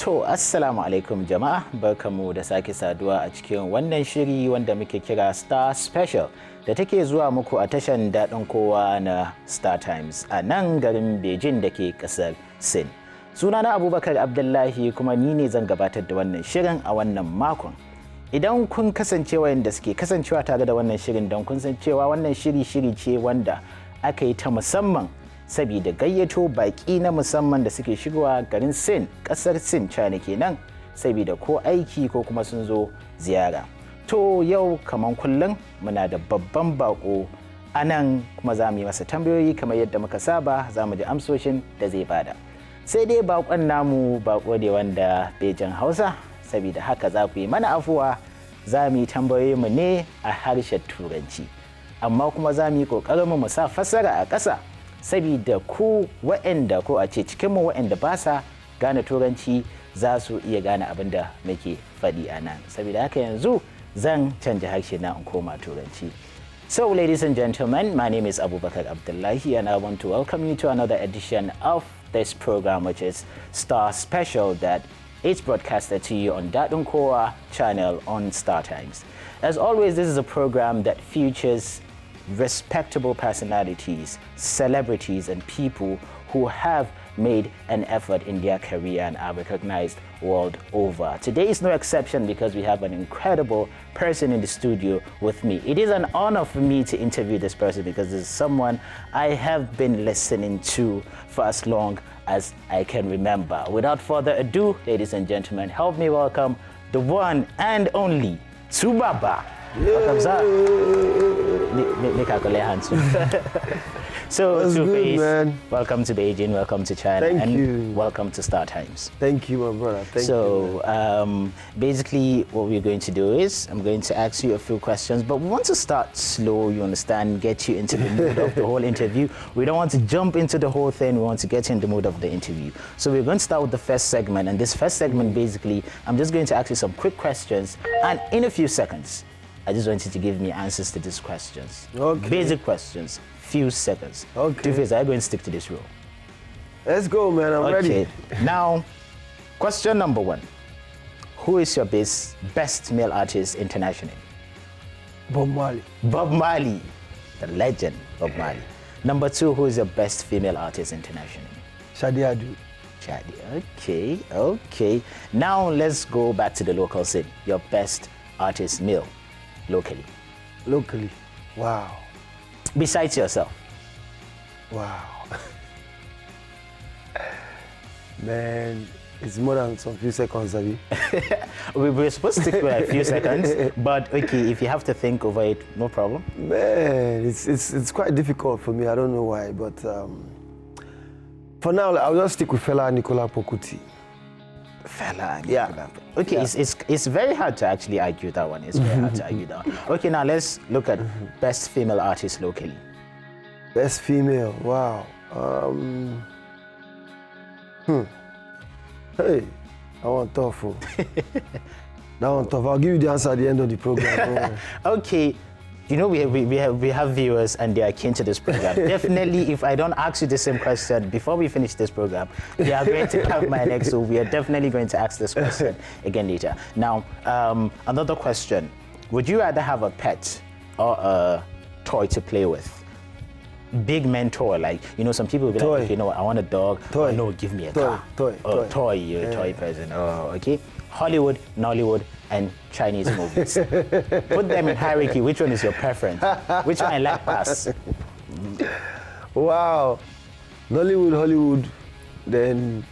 To, assalamu alaikum jama'a, barkamu da sake saduwa a cikin wannan shiri wanda muke kira Star Special da take zuwa muku a tashan daɗin kowa na Star Times a nan garin Beijing da ke ƙasar Sin. Sunana Abubakar Abdullahi kuma ni ne zan gabatar da wannan shirin a wannan makon. Idan kun kasance wayanda suke kasancewa tare da wannan shirin don kun san cewa wannan shiri ce wanda aka yi ta musamman saboda gayyato baki na musamman da suke shigowa garin Sin, kasar Sin China kenan, saboda ko aiki ko kuma sun zo ziyara. To yau kaman kullum muna da babban bako anan kuma za mu yi masa tambayoyi kamar yadda muka saba, za mu ji amsoshin da zai bada. Sai dai bakon namu bako ne wanda bai jin Hausa, saboda haka za ku yi mana afuwa, za mu yi tambayoyinmu ne a harshen Turanci. Amma kuma za mu yi ƙoƙarin mu sa fassara a ƙasa, saboda ku waɗanda ko a ce cikinmu waɗanda ba sa gane Turanci za su iya gane abin da muke faɗi a nan. Saboda haka yanzu zan canja harshe na in koma Turanci. So, ladies and gentlemen, my name is Abubakar Abdullahi and I want to welcome you to another edition of this program, which is Star Special, that is broadcasted to you on Daɗin Kowa channel on Star Times. As always, this is a program that features respectable personalities, celebrities, and people who have made an effort in their career and are recognized world over. Today is no exception because we have an incredible person in the studio with me. It is an honor for me to interview this person because this is someone I have been listening to for as long as I can remember. Without further ado, ladies and gentlemen, help me welcome the one and only Subaba. Welcome, sir. So, 2face, welcome to Beijing, welcome to China, and welcome to Star Times. Thank you, my brother. Thank you. So, basically, what we're going to do is I'm going to ask you a few questions, but we want to start slow, you understand, get you into the mood of the whole interview. We don't want to jump into the whole thing, we want to get you in the mood of the interview. So, we're going to start with the first segment, and this first segment, basically, I'm just going to ask you some quick questions, and in a few seconds, I just want you to give me answers to these questions. Okay. Basic questions, few seconds. Okay. 2face, are you going to stick to this rule? Let's go, man. I'm ready. Now, question number one. Who is your best male artist internationally? Bob Marley. Bob Marley, the legend Bob Marley. Number two, who is your best female artist internationally? Shadi Adu. Shadi, okay. Now, let's go back to the local scene. Your best artist male. Locally. Wow. Besides yourself. Wow. Man, it's more than some few seconds, Abby. We're supposed to stick with a few seconds, but okay, if you have to think over it, no problem. Man, it's quite difficult for me. I don't know why, but for now, I'll just stick with Fela Nicola Pokuti. Fela, yeah. Okay, yeah. It's very hard to actually argue that one. It's very hard to argue that one. Okay, now let's look at best female artist locally. Best female, wow. Hey, that one tough. That one tough. I'll give you the answer at the end of the program. Okay. You know, we have viewers and they are keen to this program. Definitely, if I don't ask you the same question before we finish this program, they are going to have my next, so we are definitely going to ask this question again later. Now, another question. Would you rather have a pet or a toy to play with? Big man toy, like, you know, some people will be like, okay, you know what, I want a dog. Toy. Oh, no, give me a car. Toy, you're a toy person. Oh, okay. Hollywood, Nollywood, and Chinese movies. Put them in hierarchy. Which one is your preference? Which one I like best? Wow. Nollywood, Hollywood, then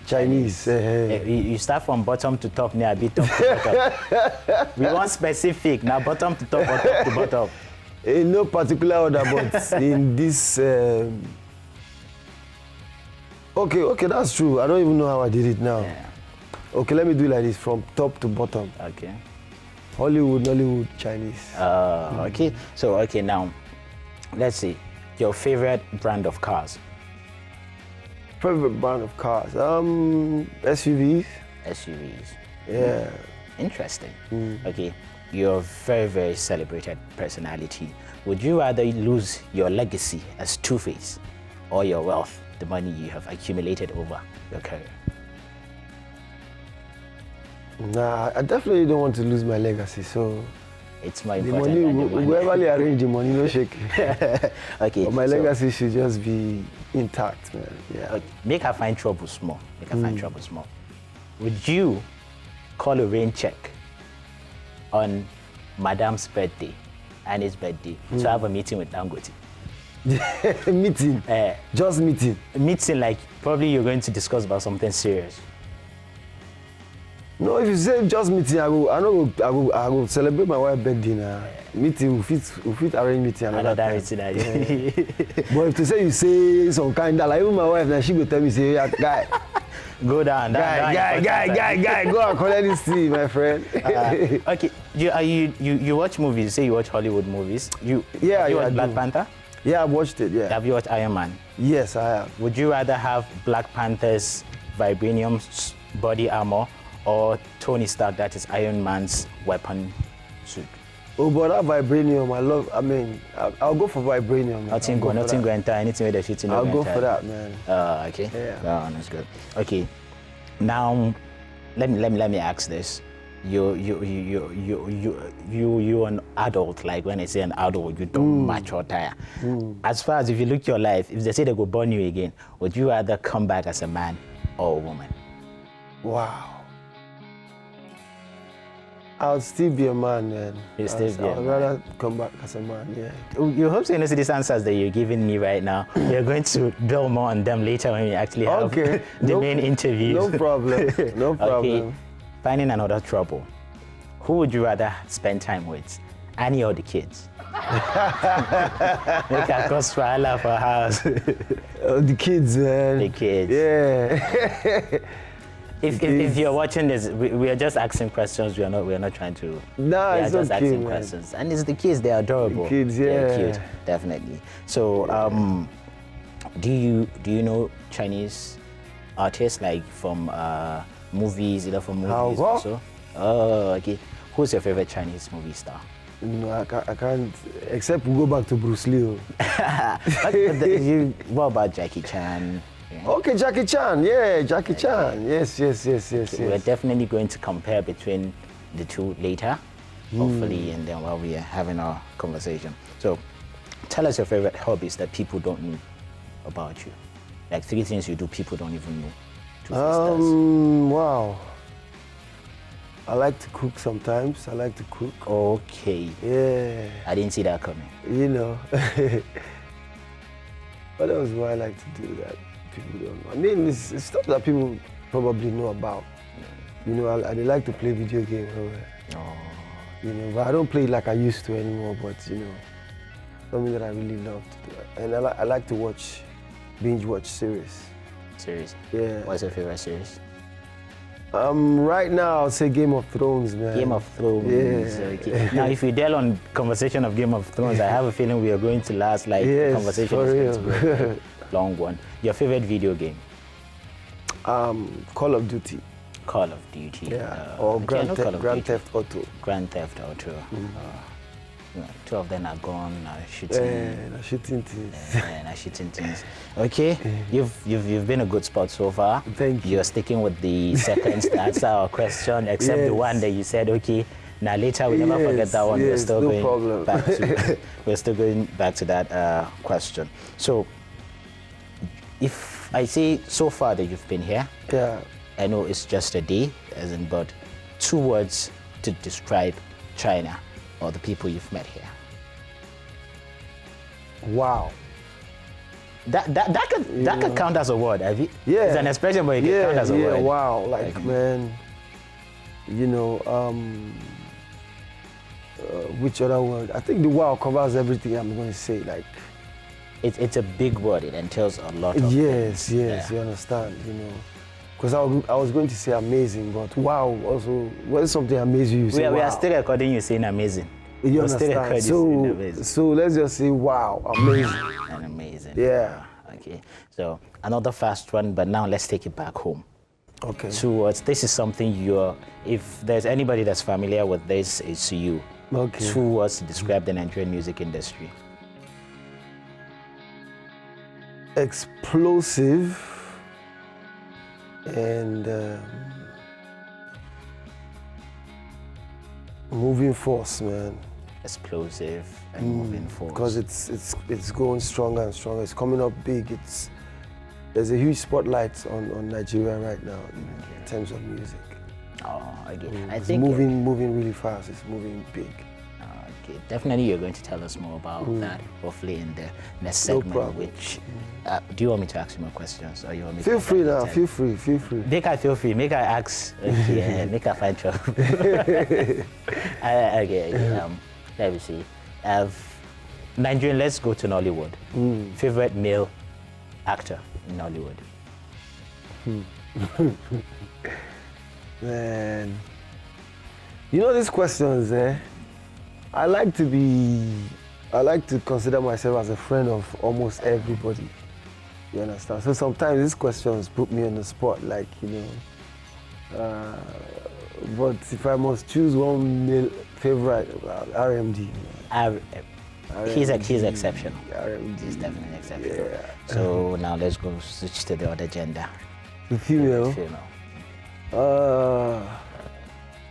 Chinese. You start from bottom to top, near a bit top to bottom. We want specific, now bottom to top or top to bottom. In no particular order, but in this... Okay, that's true. I don't even know how I did it now. Yeah. Okay, let me do it like this, from top to bottom. Okay. Hollywood, Nollywood, Chinese. Okay. So, okay, now, let's see. Your favorite brand of cars? Favorite brand of cars? SUVs. SUVs. Yeah. Interesting. Okay. You're a very, very celebrated personality. Would you rather lose your legacy as 2face or your wealth, the money you have accumulated over your career? Nah, I definitely don't want to lose my legacy, so It's more the important money, than the money. whoever they arrange the money, no shake. Okay. But my legacy should just be intact, man. Yeah. Okay. Make her find trouble small. Make her find trouble small. Would you call a rain check on Madam's birthday and his birthday to have a meeting with Dangote? Meeting? Just meeting? Meeting, like probably you're going to discuss about something serious. No, if you say just meeting, I will celebrate my wife's birthday now. Meeting, we fit arrange meeting another meeting. But if you say some kind of, like even my wife, now she will tell me, say, yeah, guy, go down, guy, go and collect this tea, my friend. Okay, you watch movies? You say you watch Hollywood movies. Have you watched Black Panther? Yeah, I've watched it. Yeah. Have you watched Iron Man? Yes, I have. Would you rather have Black Panther's vibranium body armor or Tony Stark, that is Iron Man's weapon suit? Oh, but that vibranium, I'll go for vibranium. Nothing go enter anything with the shit. I'll go for that, man. Okay. Yeah. Oh, that's good. Okay. Now, let me ask this. You an adult. Like when I say an adult, you don't match or tire. As far as if you look your life, if they say they go born you again, would you rather come back as a man or a woman? Wow. I'll still be a man, man. You'll still be a man. I'd rather come back as a man, yeah. You hope so you know these answers that you're giving me right now. We're going to build more on them later when we actually have the main interviews. No problem. No problem. Okay. Finding another trouble. Who would you rather spend time with? Annie or the kids? Make a cost for Allah for a house. The kids, man. The kids. Yeah. If you're watching this, we are just asking questions. We are not trying to. No, we it's are just okay, asking man. questions. And it's the kids. They're adorable. The kids, yeah. They're cute, definitely. So, do you know Chinese artists, like from movies, either from movies also? Oh, okay. Who's your favorite Chinese movie star? No, I can't, except we go back to Bruce Lee. What about Jackie Chan? Yeah. Okay, Jackie Chan, yeah, Jackie Chan. Yes. We're definitely going to compare between the two later, hopefully, and then while we are having our conversation. So, tell us your favorite hobbies that people don't know about you. Like 3 things you do people don't even know. 2face does. Wow. I like to cook sometimes. I like to cook. Okay. Yeah. I didn't see that coming. You know. What else do I like to do that people don't know? I mean, it's stuff that people probably know about. You know, I like to play video games. You know, but I don't play like I used to anymore. But you know, something that I really love to do. And I like to binge watch series. Series? Yeah. What's your favorite series? Right now, I'll say Game of Thrones, man. Game of Thrones. Yeah. Okay. Now, if we dwell on conversation of Game of Thrones, I have a feeling we are going to last like the conversation for is going to be a long one. Your favorite video game? Call of Duty. Call of Duty. Yeah. Or Grand Theft Auto. Grand Theft Auto. Two of them are gone, shooting things. Okay, you've been a good sport so far. Thank you. You're sticking with the seconds to answer our question, except the one that you said, okay, now later we never forget that one. We're still going back to we're still going back to that question. So if I say so far that you've been here, I know it's just a day, but 2 words to describe China or the people you've met here. Wow. That could count as a word, have you? Yeah. It's an expression, but it can count as a word. Wow. Like man, you know, which other word? I think the wow covers everything I'm going to say. Like, it's a big word. It entails a lot of things. Yes, you understand, you know. Because I was going to say amazing, but wow, also, when something amazes you, say we are still recording you saying amazing. You understand? So let's just say wow, amazing. And amazing. Yeah. Okay, so another fast one, but now let's take it back home. Okay. 2 words. This is something if there's anybody that's familiar with this, it's you. Okay. 2 words to describe the Nigerian music industry. Explosive and moving force, man. Explosive and moving force. Because it's going stronger and stronger. It's coming up big. There's a huge spotlight on Nigeria right now in terms of music. Oh, okay. I It's think moving really fast. It's moving big. Okay, definitely you're going to tell us more about that, hopefully in the next segment. problem. Which do you want me to ask you more questions, or you want me? Feel to free now. Feel free. Make I feel free. Make I ask. Okay, make I find trouble. Okay. Let me see. Nigerian. Let's go to Nollywood. Favorite male actor in Nollywood. Man, you know these questions, I like to consider myself as a friend of almost everybody. You understand? So sometimes these questions put me on the spot, like, you know. But if I must choose one male favorite, RMD. He's exceptional. RMD. He's definitely exceptional. Yeah. So now let's go switch to the other gender. The female. Female.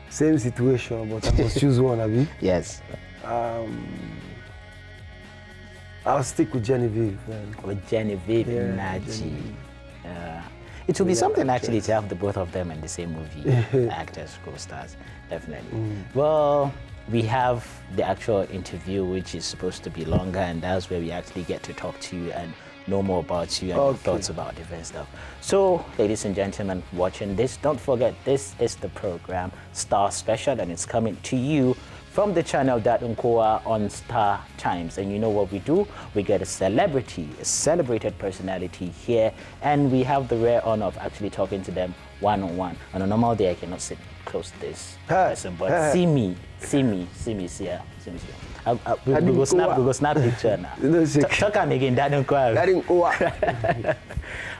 Same situation, but I must choose one, Abi. Yes. I'll stick with Genevieve, man. With Genevieve and Naji. It will be something actually to have the both of them in the same movie, actors, co-stars, definitely. Well, we have the actual interview, which is supposed to be longer, and that's where we actually get to talk to you and know more about you and your thoughts about different stuff. So, ladies and gentlemen watching this, don't forget this is the program Star Special, and it's coming to you from the channel that Unku on Star Times. And you know what we do? We get a celebrity, a celebrated personality here, and we have the rare honor of actually talking to them one-on-one. On a normal day, I cannot sit close to this person, but see me here. We go snap picture now. Talk again, that Unku.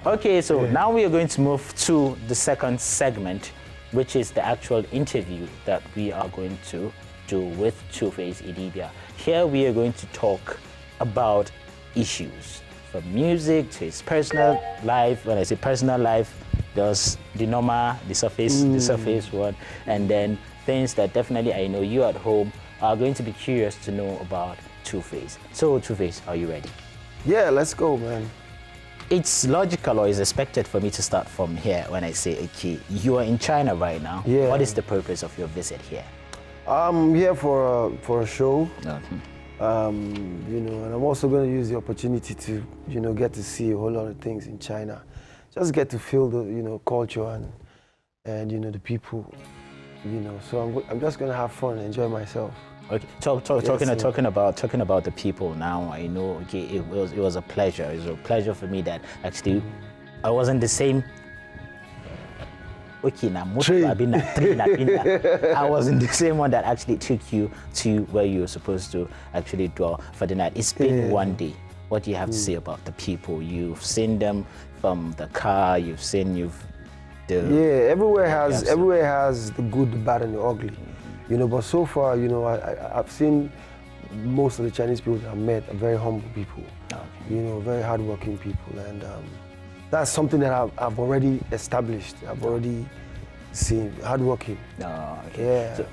Okay, so now we are going to move to the second segment, which is the actual interview that we are going to do with 2face Idibia. Here we are going to talk about issues, from music to his personal life. When I say personal life, there's the normal, the surface one, and then things that definitely I know you at home are going to be curious to know about 2face. So 2face, are you ready? Yeah, let's go, man. It's logical or is expected for me to start from here when I say, okay, you are in China right now. Yeah. What is the purpose of your visit here? I'm here for a show. Okay. You know, and I'm also going to use the opportunity to, you know, get to see a whole lot of things in China. Just get to feel the, you know, culture and you know, the people, you know. So I'm just going to have fun and enjoy myself. Okay. Talking about the people now. I know. Okay, it was a pleasure. It was a pleasure for me that actually I wasn't the same. Okay, now I wasn't the same one that actually took you to where you were supposed to actually draw for the night. It's been one day. What do you have to say about the people? You've seen them from the car. Everywhere has the good, the bad, and the ugly. You know, but so far, you know, I've seen most of the Chinese people that I've met are very humble people. Okay. You know, very hardworking people, and that's something that I've already established. I've already seen hardworking. Oh, okay. Yeah. So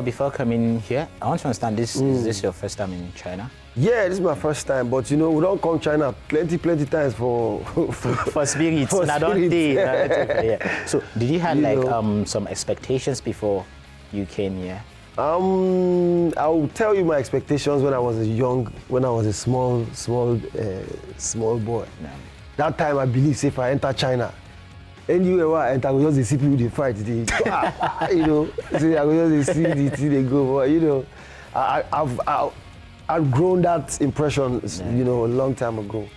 before coming here, I want to understand this. Is this your first time in China? Yeah, this is my first time, but you know, we don't come China plenty times for spirits. For Yeah. So did you have some expectations before you came here? I'll tell you my expectations when I was a small boy. No. That time I believe if I enter China, anywhere where I enter, I will just see people they fight. You know, I will just see the thing they go. But you know, I've grown that impression, you know, a long time ago.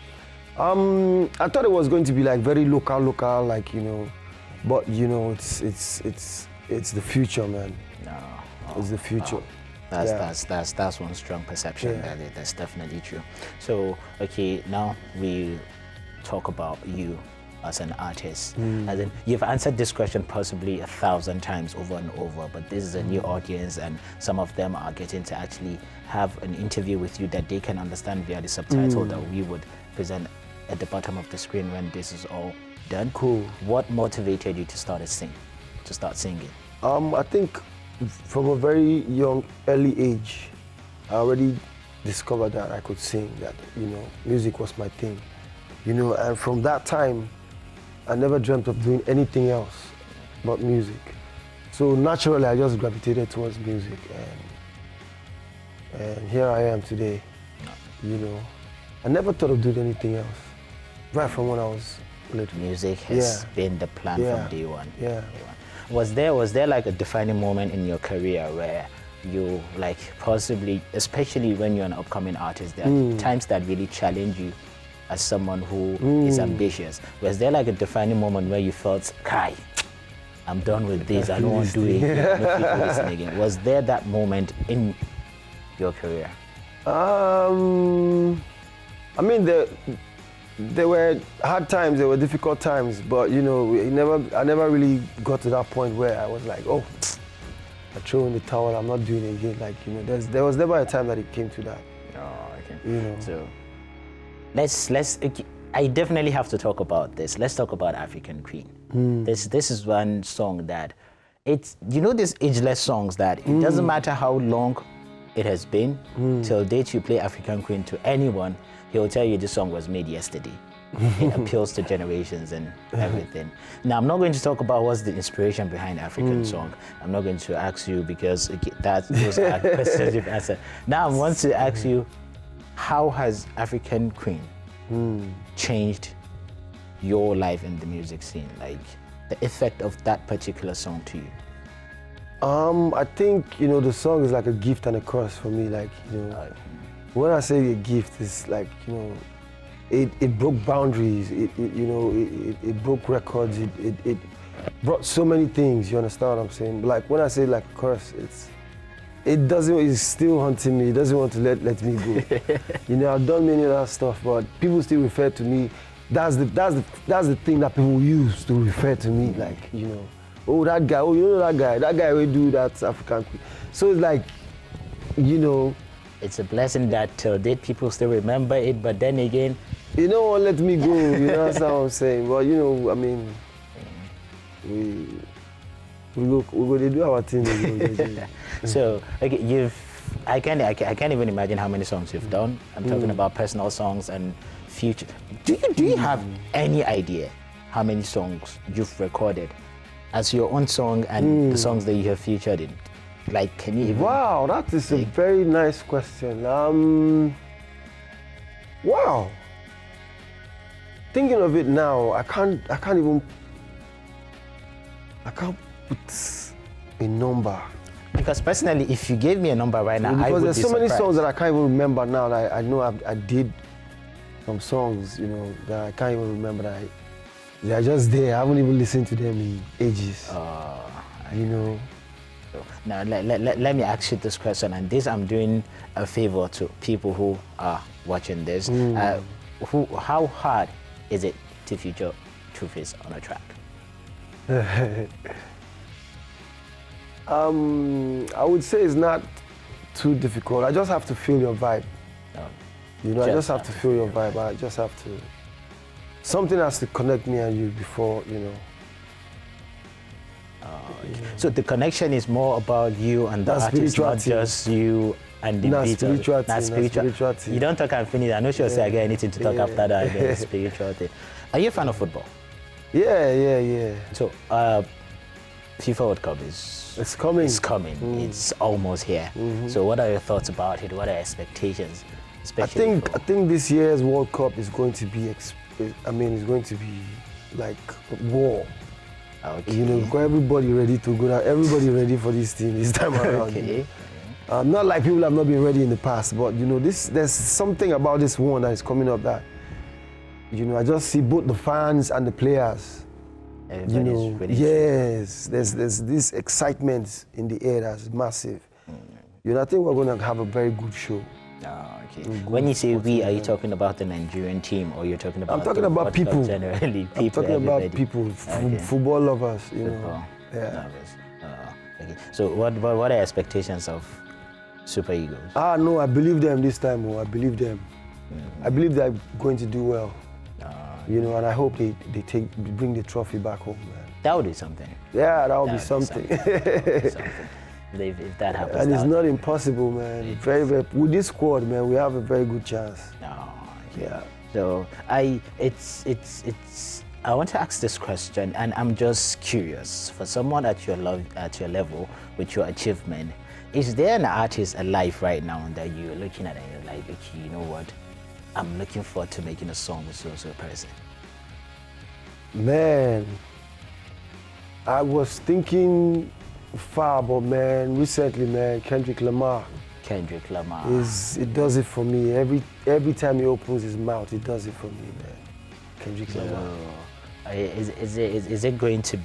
I thought it was going to be like very local, like, you know, but you know, it's the future, man. No. It's the future. That's one strong perception. Yeah. That's definitely true. So okay, now we talk about you as an artist. As in, you've answered this question possibly 1,000 times over and over, but this is a new audience, and some of them are getting to actually have an interview with you that they can understand via the subtitle that we would present at the bottom of the screen when this is all done. Cool. What motivated you to start singing? I think from a very young, early age, I already discovered that I could sing, that, you know, music was my thing. You know, and from that time, I never dreamt of doing anything else but music. So naturally, I just gravitated towards music, and here I am today, you know. I never thought of doing anything else, right from when I was little. Music has been the plan from day one. Yeah. Was there like a defining moment in your career where you, like, possibly, especially when you're an upcoming artist, there are times that really challenge you as someone who is ambitious? Was there like a defining moment where you felt, Kai, I'm done with this, I don't want to do it again, no people listening again? Was there that moment in your career? I mean, there were hard times, there were difficult times, but, you know, I never really got to that point where I was like, oh, I throw in the towel, I'm not doing it again. Like, you know, there was never a time that it came to that. Oh, okay. You know. So I definitely have to talk about this. Let's talk about African Queen. This is one song that, it's, you know, these ageless songs that it doesn't matter how long it has been, till date you play African Queen to anyone, he'll tell you this song was made yesterday. It appeals to generations and everything. Now, I'm not going to talk about what's the inspiration behind African song. I'm not going to ask you, because those are questions you've answered. Now, I want to ask you, how has African Queen changed your life in the music scene? Like, the effect of that particular song to you? I think, you know, the song is like a gift and a curse for me. Like, you know, when I say a gift, it's like, you know, it broke boundaries. It broke records. It brought so many things. You understand what I'm saying? But like, when I say like a curse, it's still haunting me. It doesn't want to let me go. You know, I've done many other stuff, but people still refer to me. That's the thing that people use to refer to me. Like, you know, oh, that guy. Oh, you know that guy will do that African Queen. So it's like, you know, it's a blessing that till date people still remember it, but then again, you don't want to let me go. You know what I'm saying? Well, you know, I mean, we go to do our thing. So, okay, I can't even imagine how many songs you've done. I'm talking about personal songs and future. Do you have any idea how many songs you've recorded as your own song and the songs that you have featured in? Like, can you even? Wow, that is a very nice question. Wow. Thinking of it now, I can't put a number. Because personally, if you gave me a number right now, I would be because there's so surprised. many songs that I can't even remember now. That I know I did some songs, you know, that I can't even remember. That they're just there. I haven't even listened to them in ages. You know. Now, let me ask you this question, and this I'm doing a favor to people who are watching this. How hard is it to feature 2face on a track? I would say it's not too difficult. I just have to feel your vibe. You know, I just have to feel your vibe. I just have to. Something has to connect me and you before, you know. So the connection is more about you and the artist, not just you and the beat. Spirituality. You don't talk and finish. I'm not sure I get anything to talk after that. Again, spirituality. Are you a fan of football? Yeah. So, FIFA World Cup it's coming. It's almost here. So, what are your thoughts about it? What are your expectations? I think this year's World Cup is going to be. It's going to be like war. Okay. You know, got everybody ready to go. Everybody ready for this team this time around. Okay. Not like people have not been ready in the past, but you know, there's something about this one that is coming up that, you know, I just see both the fans and the players. Everybody's you know, ready. Yes, there's this excitement in the air that's massive. You know, I think we're going to have a very good show. Okay. When you say we, are you talking about the Nigerian team, or you're talking about? I'm talking about people. Generally, people. I'm talking about people, football lovers. You know. Yeah. Okay. So, what are your expectations of Super Eagles? No, I believe them this time. I believe them. I believe they're going to do well. You know, and I hope they bring the trophy back home, man. That would be something. Yeah, that would be something. if that happens. And it's not impossible, man. Very, very, with this squad, man, we have a very good chance. No. Yeah. So I want to ask this question, and I'm just curious. For someone at your level, with your achievement, is there an artist alive right now that you're looking at and you're like, okay, you know what? I'm looking forward to making a song with so person. Man, I was thinking far, but man, recently, man, Kendrick Lamar. Kendrick Lamar. It does it for me. Every time he opens his mouth, it does it for me, man. Kendrick Lamar. Is it going to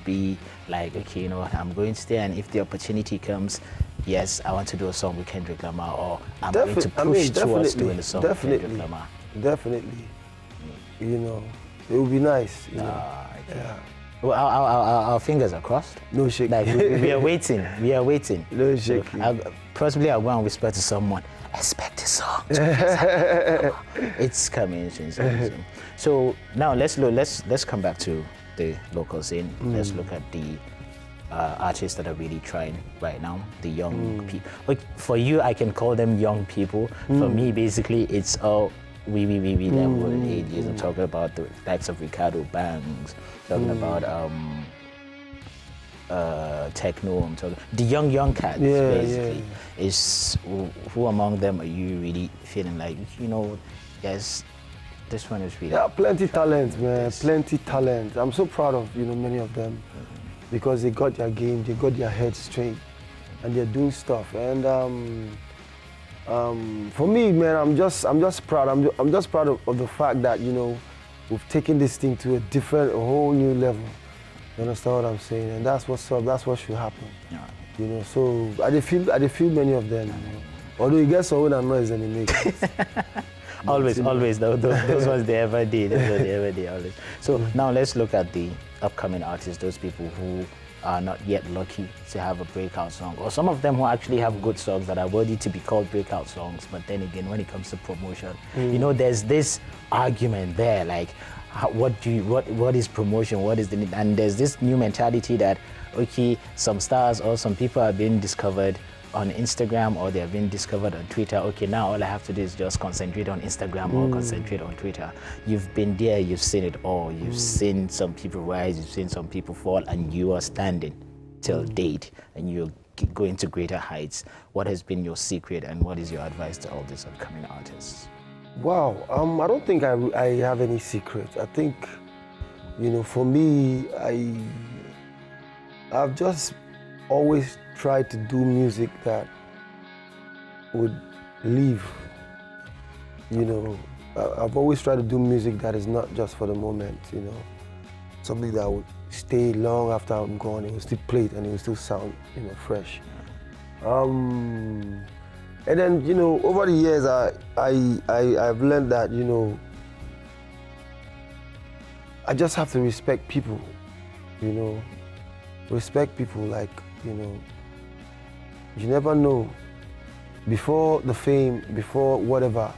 be like, okay, you know what, I'm going to stay, and if the opportunity comes, yes, I want to do a song with Kendrick Lamar, or I'm going to push towards doing a song with Kendrick Lamar? Definitely. You know, it would be nice. You know? Yeah. Well, our fingers are crossed. No shaking. Like we are waiting. We are waiting. No shaking. So possibly I'll go and whisper to someone, expect a song. It's coming soon. So now let's come back to the local scene. Let's look at the artists that are really trying right now, the young people. Like for you, I can call them young people. For me, basically, it's all we level ages. I'm talking about the likes of Ricardo Banks, talking about techno. I'm talking the young cats. Basically, is who among them are you really feeling like, you know, yes, this one is really. Yeah, plenty talent, man. Plenty talent. I'm so proud of many of them because they got their game, they got their head straight, and they're doing stuff. And for me, man, I'm just proud. I'm just proud of the fact that we've taken this thing to a whole new level. You understand what I'm saying? And that's what's up. That's what should happen. Yeah. So I feel many of them. Although you get so when noise and it makes always. Those ones they ever did. Always. So now let's look at the upcoming artists. Those people who are not yet lucky to have a breakout song, or some of them who actually have good songs that are worthy to be called breakout songs. But then again, when it comes to promotion, there's this argument there, like, what is promotion? What is the need? And there's this new mentality that, okay, some stars or some people are being discovered on Instagram, or they have been discovered on Twitter. Okay, now all I have to do is just concentrate on Instagram or concentrate on Twitter. You've been there, you've seen it all. You've seen some people rise, you've seen some people fall, and you are standing till date, and you're going to greater heights. What has been your secret, and what is your advice to all these upcoming artists? Wow, I don't think I have any secret. I think, for me, I've just always tried to do music that would live. I've always tried to do music that is not just for the moment, something that would stay long after I'm gone. It will still play it and it will still sound, fresh. And then, over the years, I've learned that, I just have to respect people, respect people. Like, you never know. Before the fame, before whatever,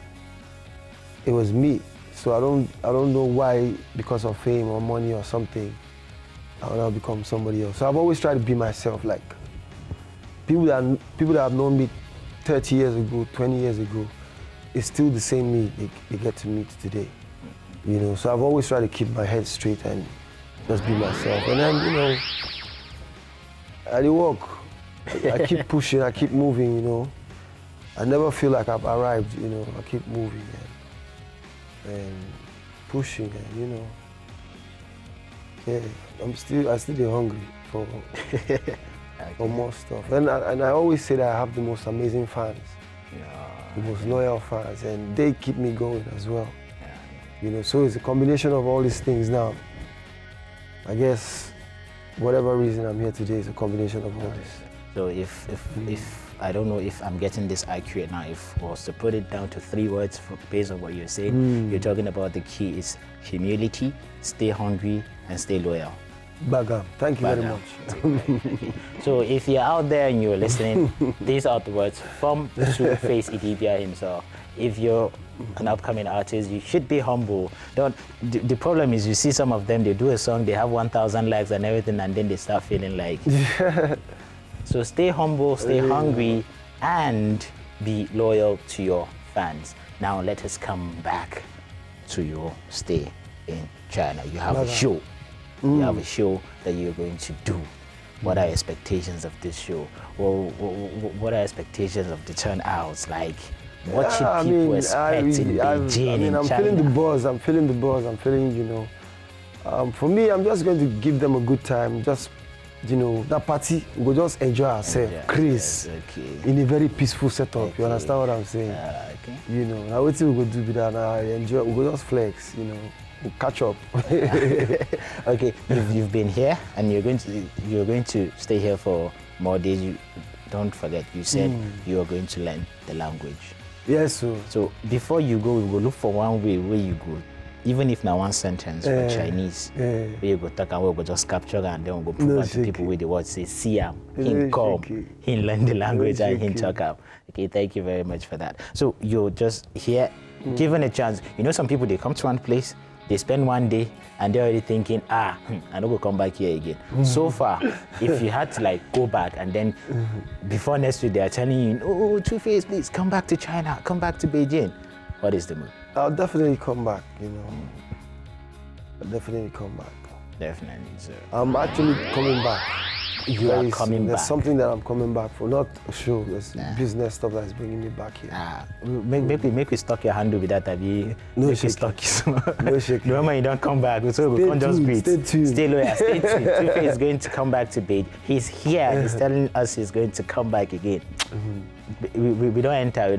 it was me. So I don't know why, because of fame or money or something, I'll now become somebody else. So I've always tried to be myself. Like, people that have known me 30 years ago, 20 years ago, it's still the same me they get to meet today. So I've always tried to keep my head straight and just be myself. And then, I walk. I keep pushing, I keep moving, I never feel like I've arrived, I keep moving and pushing and, yeah, I still get hungry for more stuff. And I always say that I have the most amazing fans, the most loyal fans, and they keep me going as well. So it's a combination of all these things now. I guess whatever reason I'm here today is a combination of all this. So if I don't know if I'm getting this accurate now, if I was to put it down to 3 words based on what you're saying, you're talking about the key is humility, stay hungry, and stay loyal. Bagam. Thank you very much. So if you're out there and you're listening, these are the words from 2face Idibia himself. If you're an upcoming artist, you should be humble. The problem is, you see some of them, they do a song, they have 1,000 likes and everything, and then they start feeling like So stay humble, stay hungry, and be loyal to your fans. Now let us come back to your stay in China. You have a show. You have a show that you're going to do. What are expectations of this show? Well, what are expectations of the turnouts? Like, what should people expect in Beijing, I'm China? feeling the buzz. I'm feeling, you know. For me, I'm just going to give them a good time. Just, you know, that party, we'll just enjoy ourselves, Chris, in a very peaceful setup. You understand what I'm saying? You know, now what we go do with that? I enjoy. We'll just flex, you know. We'll catch up. Okay, you've been here, and you're going to stay here for more days. Don't forget, you said you are going to learn the language. Yes, sir. So before you go, we will look for one way where you go. Even if now one sentence for Chinese, where you go talk and we'll go just capture and then we'll go prove to people with the words, say, see him, he come, he learn the language and he talk up. Okay, thank you very much for that. So you're just here, given a chance. You know, some people, they come to one place, they spend one day and they're already thinking, I don't go come back here again. So far, if you had to like go back and then before next week, they're telling you, oh, 2face, please come back to China, come back to Beijing. What is the move? I'll definitely come back, you know. I'll definitely come back. Definitely, sir. I'm actually coming back. You are coming back. There's something that I'm coming back for, not a show. There's business stuff that's bringing me back here. Make we stock your handle with that. No make we stock you. No shaking. Remember, you don't come back. So we can't just breathe. Stay tuned. Stay loyal. Stay tuned. 2face is going to come back to Beijing. He's here. He's telling us he's going to come back again. We don't enter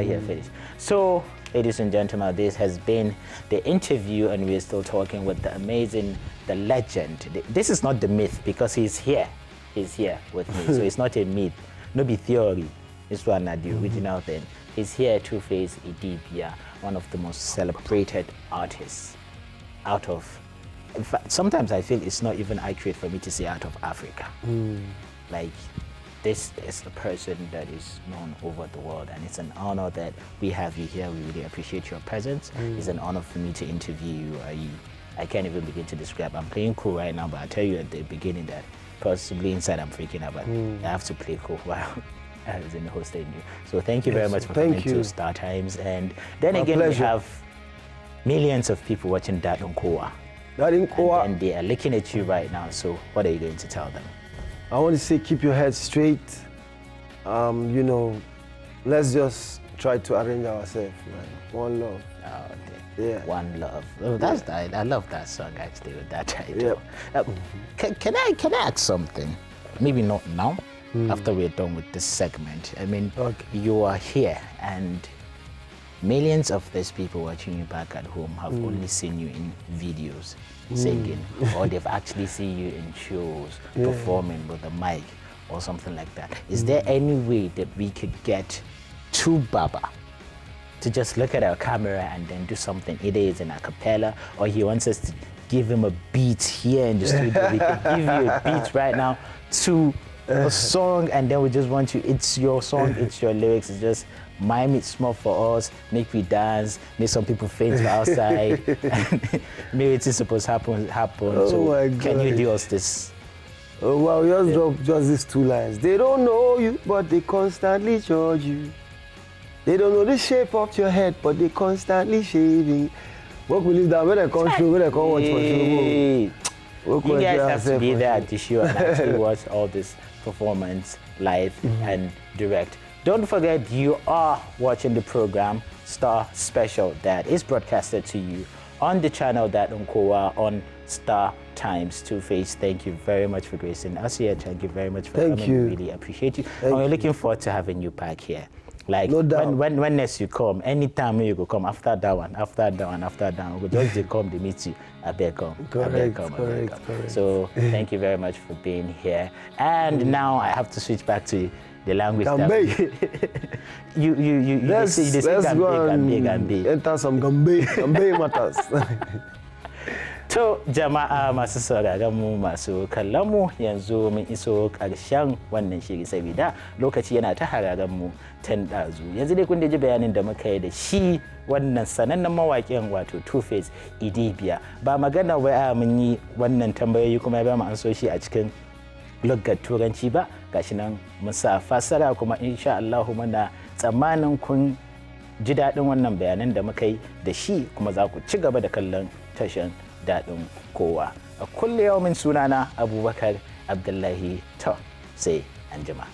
here finish. So, ladies and gentlemen, this has been the interview, and we're still talking with the amazing, the legend. This is not the myth, because he's here. He's here with me, so it's not a myth. No be theory. It's one of the original thing. He's here, 2face Idibia, one of the most celebrated artists out of, in fact, sometimes I feel it's not even accurate for me to say out of Africa. Like, this is a person that is known over the world, and it's an honor that we have you here. We really appreciate your presence. It's an honor for me to interview you. I can't even begin to describe. I'm playing cool right now, but I tell you at the beginning that possibly inside I'm freaking out, but I have to play cool while I was in hosting you. So thank you very much for coming to Star Times. And then again, we have millions of people watching that Unku. And they are looking at you right now. So what are you going to tell them? I want to say, keep your head straight. You know, let's just try to arrange ourselves, man. One love. Yeah. One love. Oh, that's I love that song actually with that title. Can I ask something? Maybe not now. After we're done with this segment. I mean, you are here, and millions of these people watching you back at home have only seen you in videos singing, or they've actually seen you in shows performing with a mic or something like that. Is there any way that we could get to Baba to just look at our camera and then do something? Either it's an a cappella, or he wants us to give him a beat here in the studio. We can give you a beat right now to a song, and then we just want you, it's your song, it's your lyrics, it's just mime it small for us, make we dance, make some people faint outside. Maybe it's supposed to happen. So can you do us this? Oh, well, we just drop just these two lines. They don't know you, but they constantly judge you. They don't know the shape of your head, but they constantly shaving. What will you do when I come through, when I come watch for you? You guys have to be there at the show and actually watch all this performance live and direct. Don't forget, you are watching the program Star Special that is broadcasted to you on the channel that Unku on Star Times. 2face, thank you very much for gracing us here. Thank you very much for coming. We really appreciate you. And we're looking forward to having you back here. Like, no when next you come, anytime you go come, after that one, we'll just come to meet you. I beg come. Correct. So thank you very much for being here. And now I have to switch back to the language. You let's go and enter some Gambe matters. To jama'a masu sauraron mu masu kallon mu, yanzu mun iso ƙarshen wannan shiri saboda lokaci yana ta hararan mu tan dazu. Yanzu dai kun da ji bayanin da muka yi da shi wannan sanannen mawaƙin wato 2face Idibia. Ba magana wai mun yi wannan tambayoyi kuma ya ba mu anso shi a cikin luggar turanci ba, gashi nan mun sa fassara kuma insha Allah muna tsammanin kun ji daɗin wannan bayanan da muka yi da shi kuma za ku ci gaba da kallon tashan daɗin kowa. A kulle yaumin sunana Abubakar Abdullahi, to sai anjima.